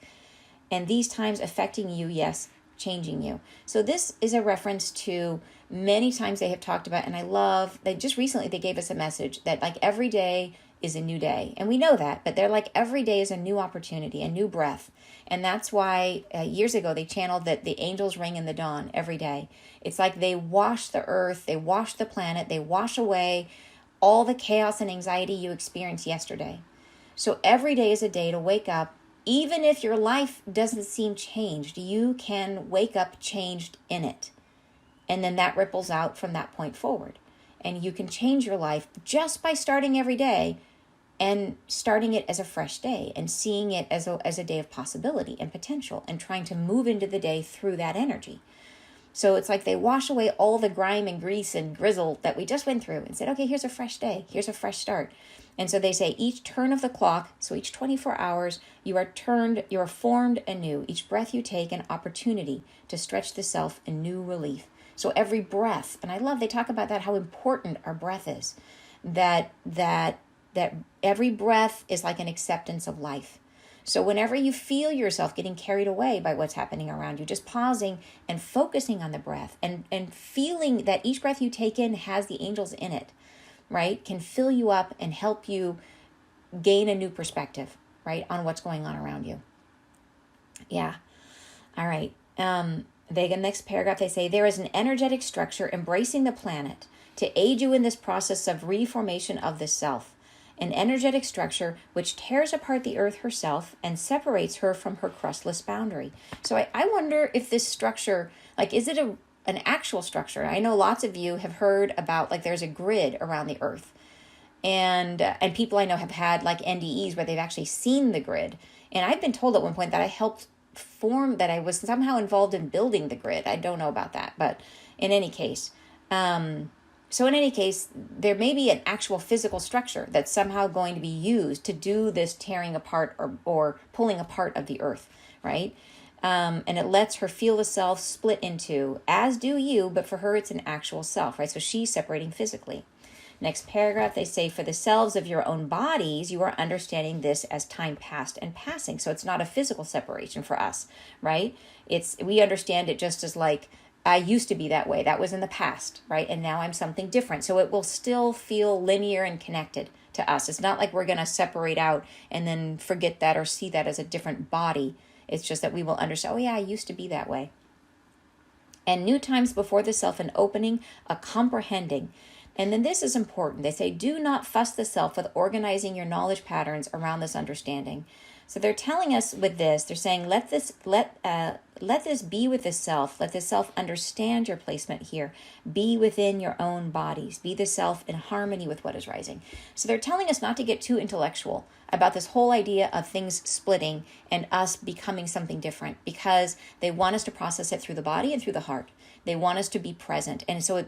And these times affecting you, yes, changing you. So this is a reference to many times they have talked about, and I love, they just recently, they gave us a message that like every day is a new day. And we know that, but they're like every day is a new opportunity, a new breath. And that's why years ago they channeled that the angels ring in the dawn every day. It's like they wash the earth, they wash the planet, they wash away all the chaos and anxiety you experienced yesterday. So every day is a day to wake up. Even if your life doesn't seem changed, you can wake up changed in it. And then that ripples out from that point forward. And you can change your life just by starting every day and starting it as a fresh day and seeing it as a day of possibility and potential and trying to move into the day through that energy. So it's like they wash away all the grime and grease and grizzle that we just went through and said, okay, here's a fresh day. Here's a fresh start. And so they say each turn of the clock, so each 24 hours, you are formed anew. Each breath you take, an opportunity to stretch the self in new relief. So every breath, and I love, they talk about that, how important our breath is, that every breath is like an acceptance of life. So whenever you feel yourself getting carried away by what's happening around you, just pausing and focusing on the breath and feeling that each breath you take in has the angels in it, right, can fill you up and help you gain a new perspective, right, on what's going on around you. Yeah. All right. The next paragraph, they say, there is an energetic structure embracing the planet to aid you in this process of reformation of the self. An energetic structure which tears apart the earth herself and separates her from her crustless boundary. So I wonder if this structure, like, is it an actual structure? I know lots of you have heard about, like, there's a grid around the earth. And people I know have had, like, NDEs where they've actually seen the grid. And I've been told at one point that I helped form, that I was somehow involved in building the grid. I don't know about that. But in any case, there may be an actual physical structure that's somehow going to be used to do this tearing apart or pulling apart of the earth, right? And it lets her feel the self split into, as do you, but for her it's an actual self, right? So she's separating physically. Next paragraph, they say, for the selves of your own bodies, you are understanding this as time past and passing. So it's not a physical separation for us, right? We understand it just as like, I used to be that way. That was in the past, right? And now I'm something different. So it will still feel linear and connected to us. It's not like we're going to separate out and then forget that or see that as a different body. It's just that we will understand, oh yeah, I used to be that way. And new times before the self, an opening, a comprehending. And then this is important. They say, do not fuss the self with organizing your knowledge patterns around this understanding. So they're telling us with this, they're saying, let this be with the self. Let the self understand your placement here. Be within your own bodies. Be the self in harmony with what is rising. So they're telling us not to get too intellectual about this whole idea of things splitting and us becoming something different, because they want us to process it through the body and through the heart. They want us to be present. And so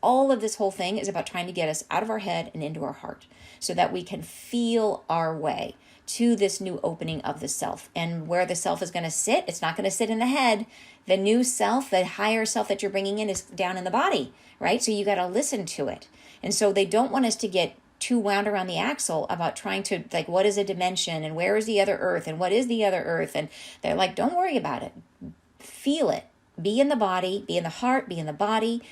all of this whole thing is about trying to get us out of our head and into our heart so that we can feel our way to this new opening of the self. And where the self is going to sit, it's not going to sit in the head. The new self, the higher self that you're bringing in, is down in the body, right? So you got to listen to it. And so they don't want us to get too wound around the axle about trying to, like, what is a dimension and where is the other earth and what is the other earth? And they're like, don't worry about it. Feel it. Be in the body, be in the heart, be in the body,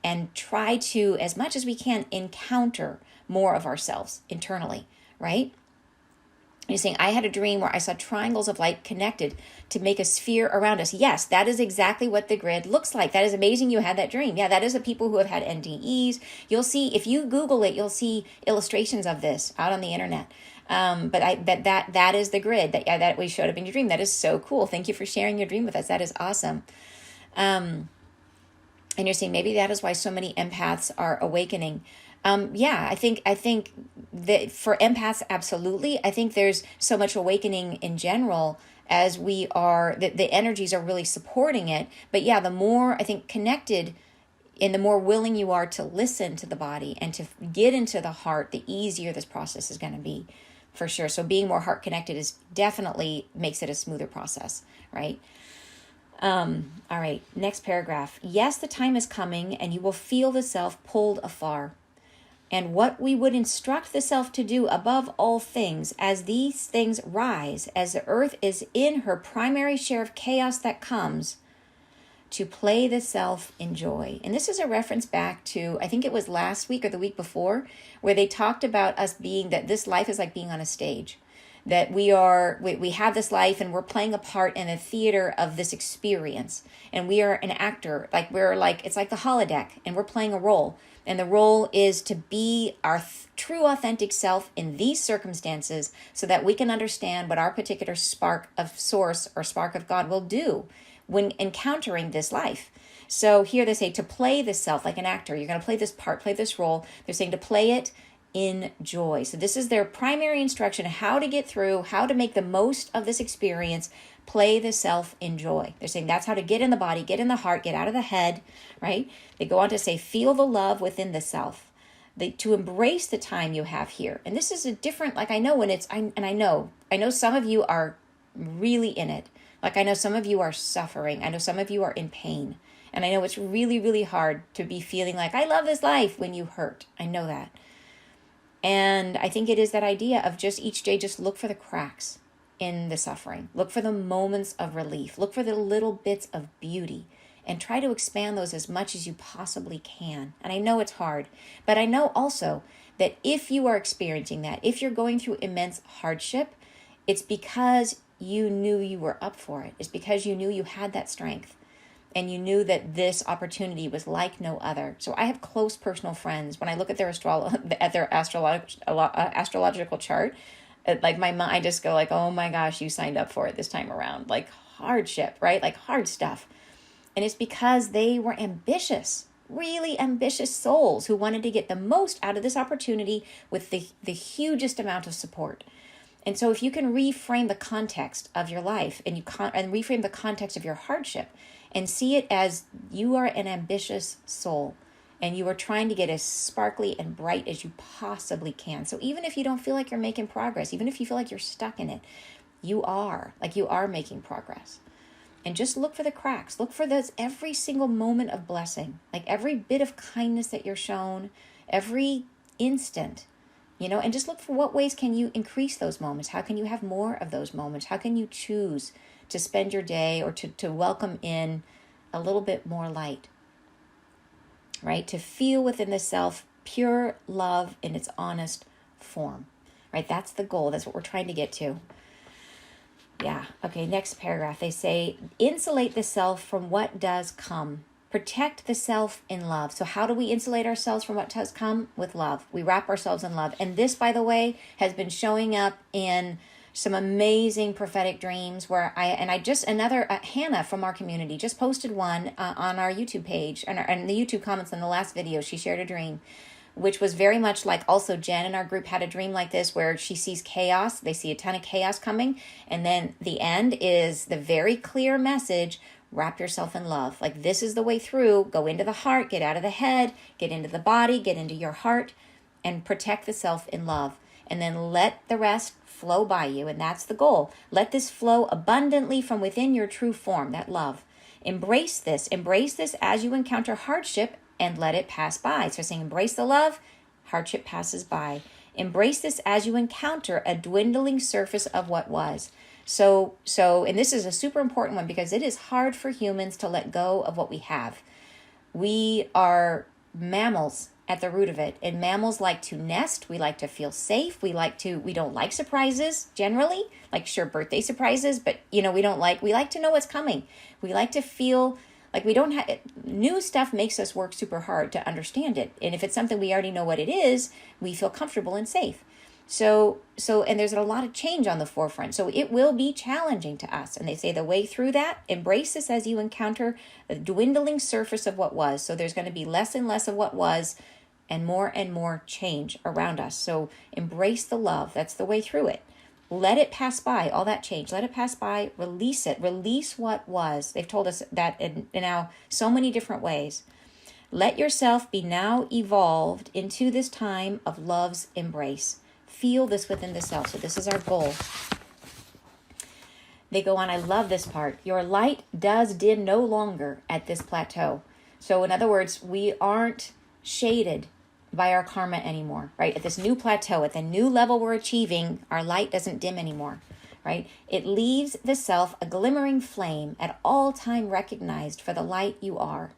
and try to, as much as we can, encounter more of ourselves internally, right? You're saying, I had a dream where I saw triangles of light connected to make a sphere around us. Yes, that is exactly what the grid looks like. That is amazing you had that dream. Yeah, that is the people who have had NDEs. You'll see, if you Google it, you'll see illustrations of this out on the internet. But that is the grid that we showed up in your dream. That is so cool. Thank you for sharing your dream with us. That is awesome. And you're saying maybe that is why so many empaths are awakening. Yeah, I think that for empaths, absolutely. I think there's so much awakening in general as we are, the energies are really supporting it. But yeah, the more I think connected and the more willing you are to listen to the body and to get into the heart, the easier this process is going to be, for sure. So being more heart connected is definitely makes it a smoother process, right? All right, next paragraph. Yes, the time is coming and you will feel the self pulled afar. And what we would instruct the self to do above all things, as these things rise, as the earth is in her primary share of chaos that comes, to play the self in joy. And this is a reference back to, I think it was last week or the week before, where they talked about us being, that this life is like being on a stage. That we have this life and we're playing a part in a theater of this experience. And we are an actor, it's like the holodeck and we're playing a role. And the role is to be our true authentic self in these circumstances so that we can understand what our particular spark of source or spark of God will do when encountering this life. So here they say to play the self like an actor. You're going to play this part, play this role. They're saying to play it in joy. So this is their primary instruction, how to get through, how to make the most of this experience, play the self in joy. They're saying that's how to get in the body, get in the heart, get out of the head, right? They go on to say, feel the love within the self, to embrace the time you have here. And this is a different, like I know when it's, I know some of you are really in it. Like I know some of you are suffering. I know some of you are in pain. And I know it's really, really hard to be feeling like, I love this life when you hurt. I know that. And I think it is that idea of just each day, just look for the cracks in the suffering. Look for the moments of relief. Look for the little bits of beauty and try to expand those as much as you possibly can. And I know it's hard, but I know also that if you are experiencing that, if you're going through immense hardship, it's because you knew you were up for it. It's because you knew you had that strength. And you knew that this opportunity was like no other. So I have close personal friends. When I look at their astrological chart, like my mind, I just go like, oh my gosh, you signed up for it this time around. Like hardship, right? Like hard stuff. And it's because they were ambitious, really ambitious souls who wanted to get the most out of this opportunity with the hugest amount of support. And so if you can reframe the context of your life and reframe the context of your hardship, and see it as you are an ambitious soul and you are trying to get as sparkly and bright as you possibly can. So even if you don't feel like you're making progress, even if you feel like you're stuck in it, you are making progress. And just look for the cracks. Look for those every single moment of blessing, like every bit of kindness that you're shown, every instant, and just look for what ways can you increase those moments? How can you have more of those moments? How can you choose to spend your day or to welcome in a little bit more light, right? To feel within the self pure love in its honest form, right? That's the goal. That's what we're trying to get to. Yeah. Okay. Next paragraph. They say, insulate the self from what does come. Protect the self in love. So how do we insulate ourselves from what does come? With love. We wrap ourselves in love. And this, by the way, has been showing up in some amazing prophetic dreams where Hannah from our community just posted one on our YouTube page and the YouTube comments in the last video. She shared a dream, which was very much like also Jen in our group had a dream like this where she sees chaos. They see a ton of chaos coming. And then the end is the very clear message, wrap yourself in love. Like this is the way through. Go into the heart, get out of the head, get into the body, get into your heart, and protect the self in love. And then let the rest flow by you. And that's the goal. Let this flow abundantly from within your true form, that love. Embrace this as you encounter hardship and let it pass by. So saying embrace the love, hardship passes by. Embrace this as you encounter a dwindling surface of what was. So, and this is a super important one because it is hard for humans to let go of what we have. We are mammals at the root of it. And mammals like to nest. We like to feel safe. We don't like surprises generally, like sure, birthday surprises, but we like to know what's coming. We like to feel like we don't have, new stuff makes us work super hard to understand it. And if it's something we already know what it is, we feel comfortable and safe. So, and there's a lot of change on the forefront. So it will be challenging to us. And they say the way through that, embrace this as you encounter the dwindling surface of what was. So there's going to be less and less of what was and more change around us. So embrace the love. That's the way through it. Let it pass by, all that change. Let it pass by, release it. Release what was. They've told us that in now so many different ways. Let yourself be now evolved into this time of love's embrace. Feel this within the self. So this is our goal. They go on, I love this part. Your light does dim no longer at this plateau. So in other words, we aren't shaded by our karma anymore, right? At this new plateau, at the new level we're achieving, our light doesn't dim anymore, right? It leaves the self a glimmering flame at all time recognized for the light you are,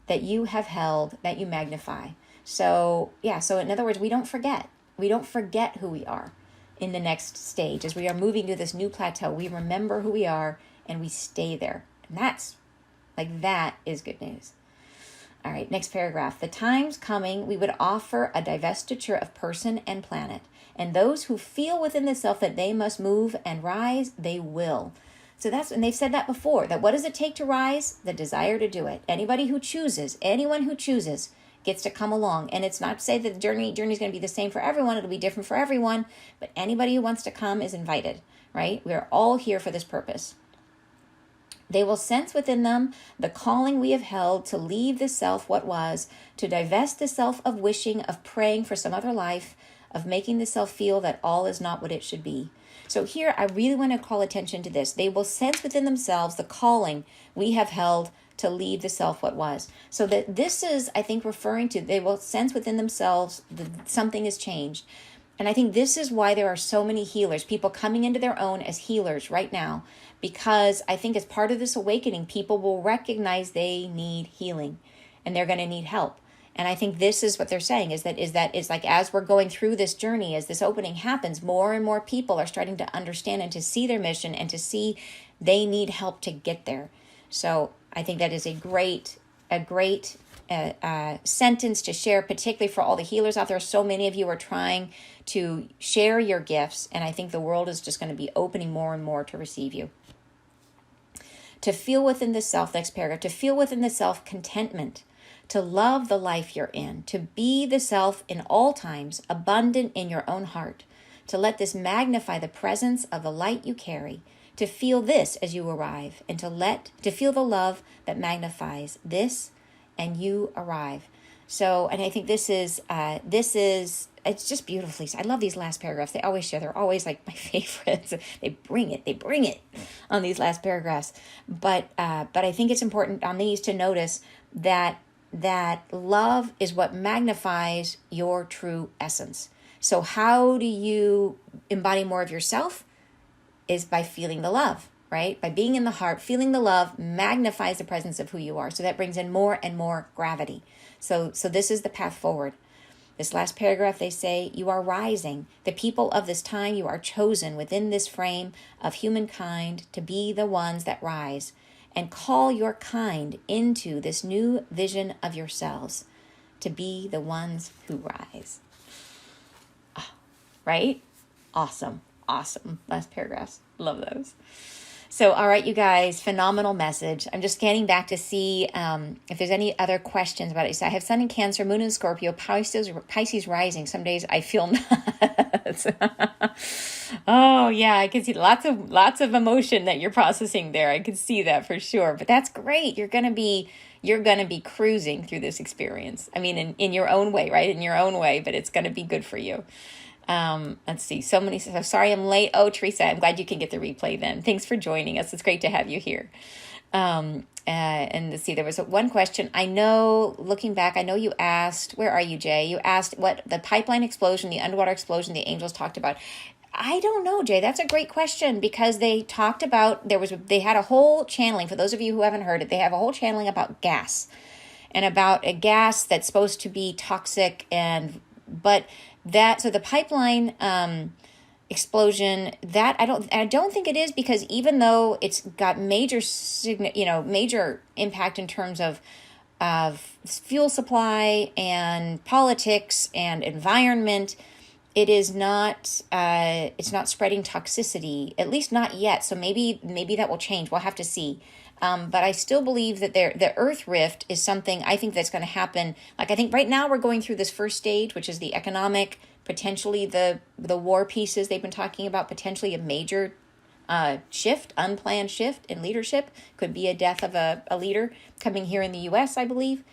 that you have held, that you magnify. So in other words, we don't forget. We don't forget who we are in the next stage. As we are moving to this new plateau, we remember who we are and we stay there. And that is good news. All right, next paragraph. The time's coming we would offer a divestiture of person and planet. And those who feel within the self that they must move and rise, they will. So and they've said that before, that what does it take to rise? The desire to do it. Anyone who chooses gets to come along. And it's not to say that the journey is going to be the same for everyone. It'll be different for everyone. But anybody who wants to come is invited, right? We're all here for this purpose. They will sense within them the calling we have held to leave the self what was, to divest the self of wishing, of praying for some other life, of making the self feel that all is not what it should be. So here, I really want to call attention to this. They will sense within themselves the calling we have held to leave the self what was. So that this is, I think, referring to, they will sense within themselves that something has changed. And I think this is why there are so many healers, people coming into their own as healers right now, because I think as part of this awakening, people will recognize they need healing and they're going to need help. And I think this is what they're saying is like as we're going through this journey, as this opening happens, more and more people are starting to understand and to see their mission and to see they need help to get there. So I think that is a great sentence to share, particularly for all the healers out there. So many of you are trying to share your gifts, and I think the world is just going to be opening more and more to receive you. To feel within the self, next paragraph, to feel within the self contentment, to love the life you're in, to be the self in all times, abundant in your own heart, to let this magnify the presence of the light you carry, to feel this as you arrive, and to feel the love that magnifies this, and you arrive. So, and I think this is, it's just beautifully, I love these last paragraphs. They always share, they're always like my favorites. They bring it on these last paragraphs. But I think it's important on these to notice that love is what magnifies your true essence. So how do you embody more of yourself? Is by feeling the love, right? By being in the heart, feeling the love magnifies the presence of who you are. So that brings in more and more gravity. So this is the path forward. This last paragraph, they say, you are rising. The people of this time, you are chosen within this frame of humankind to be the ones that rise and call your kind into this new vision of yourselves to be the ones who rise. Oh, right? Awesome. Last paragraphs. Love those. So, all right, you guys, phenomenal message. I'm just scanning back to see if there's any other questions about it. So I have Sun in Cancer, Moon in Scorpio, Pisces rising. Some days I feel nuts. Oh yeah, I can see lots of emotion that you're processing there. I can see that for sure. But that's great. You're gonna be cruising through this experience. I mean, in your own way, right? In your own way, but it's gonna be good for you. Let's see. So sorry I'm late. Oh, Teresa, I'm glad you can get the replay then. Thanks for joining us. It's great to have you here. And let's see, there was one question. I know, looking back, I know you asked, where are you, Jay? You asked what the pipeline explosion, the underwater explosion the angels talked about. I don't know, Jay. That's a great question because they talked about, they had a whole channeling. For those of you who haven't heard it, they have a whole channeling about gas. and about a gas that's supposed to be toxic. So the pipeline explosion, that I don't think it is, because even though it's got major impact in terms of fuel supply and politics and environment, it is not it's not spreading toxicity, at least not yet. So maybe that will change. We'll have to see. But I still believe that the Earth rift is something I think that's going to happen. Like, I think right now we're going through this first stage, which is the economic, potentially the war pieces they've been talking about, potentially a major unplanned shift in leadership. Could be a death of a leader coming here in the U.S., I believe.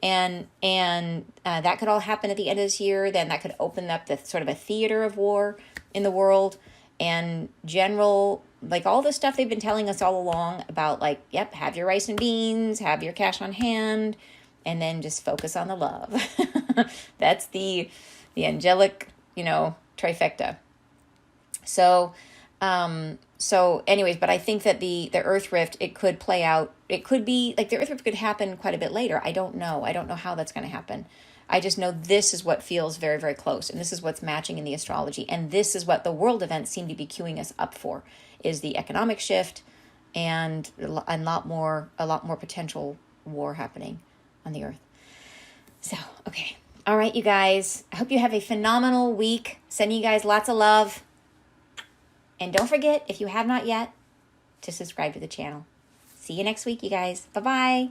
And that could all happen at the end of this year. Then that could open up the sort of a theater of war in the world, and general, like, all the stuff they've been telling us all along about, like, yep, have your rice and beans, have your cash on hand, and then just focus on the love. That's the angelic, trifecta. So anyways, but I think that the Earth rift, it could play out. It could be like the Earth rift could happen quite a bit later. I don't know how that's going to happen. I just know this is what feels very, very close, and this is what's matching in the astrology, and this is what the world events seem to be queuing us up for, is the economic shift and a lot more potential war happening on the Earth. So, okay. All right, you guys. I hope you have a phenomenal week. Sending you guys lots of love. And don't forget, if you have not yet, to subscribe to the channel. See you next week, you guys. Bye-bye.